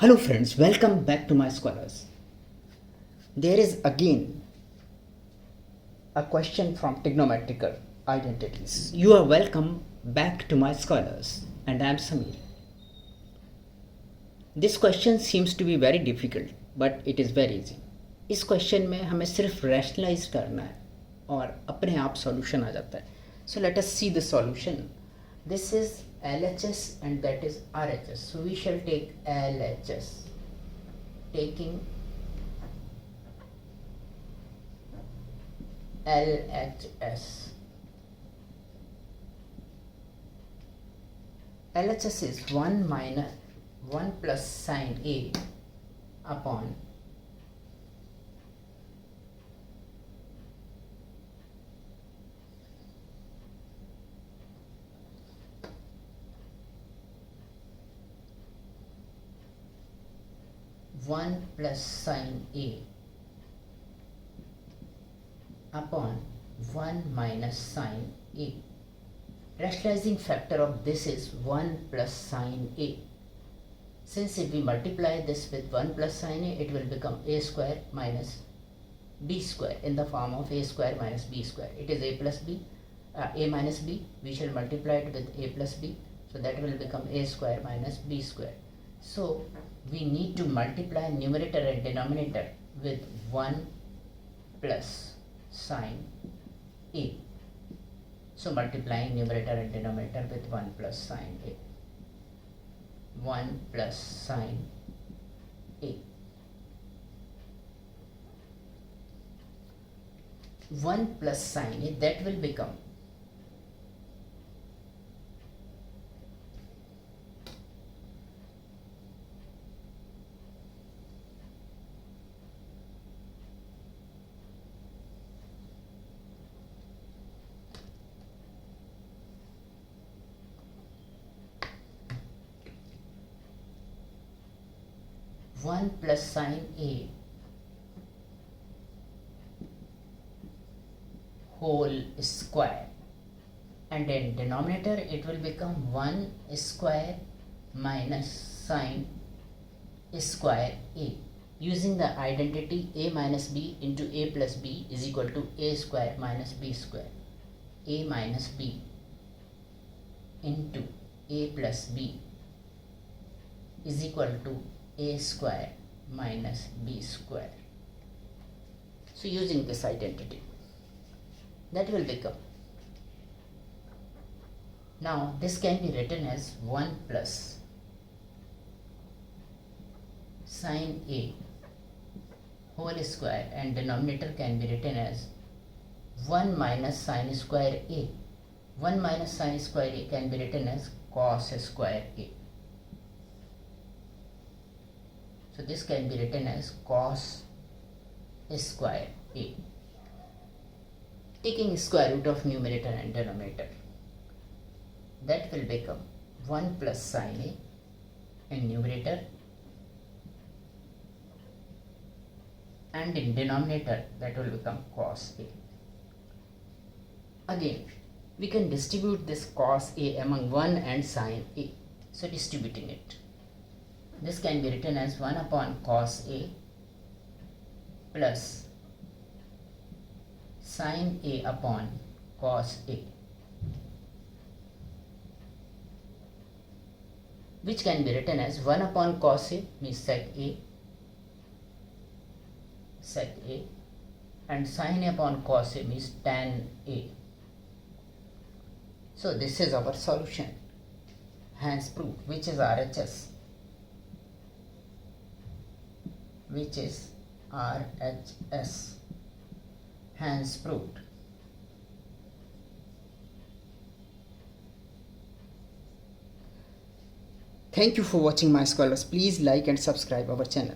Hello friends, welcome back to my scholars. There is again a question from trigonometrical identities. You are welcome back to my scholars and I am Samir. This question seems to be very difficult but it is very easy. इस question में हमें सिर्फ rationalise करना है और अपने आप solution आ जाता है. So let us see the solution. This is LHS and that is RHS. So we shall take LHS. Taking LHS. LHS is 1 minus 1 plus sine A upon 1 plus sine A upon 1 minus sine A. Rationalizing factor of this is 1 plus sine A. Since if we multiply this with 1 plus sine A, it will become A square minus B square in the form of A square minus B square. It is A plus B, A minus B. We shall multiply it with A plus B. So that will become A square minus B square. So we need to multiply numerator and denominator with 1 plus sine A. So multiplying numerator and denominator with 1 plus sine A. 1 plus sine A. 1 plus sine A, that will become 1 plus sine A whole square, and in denominator it will become 1 square minus sine square A. Using the identity A minus B into A plus B is equal to A square minus B square. A minus B into A plus B is equal to A square minus B square. So using this identity, that will become, now this can be written as 1 plus sine A whole square, and denominator can be written as 1 minus sine square A. 1 minus sine square A can be written as cos square A. So this can be written as cos square A. Taking square root of numerator and denominator, that will become 1 plus sine A in numerator, and in denominator that will become cos A. Again, we can distribute this cos A among 1 and sine A. So distributing it, this can be written as 1 upon cos A plus sine A upon cos A, which can be written as 1 upon cos A means sec A, and sine A upon cos A means tan A. So this is our solution, hence proved, which is RHS. Which is RHS, hence proved. Thank you for watching my scholars. Please like and subscribe our channel.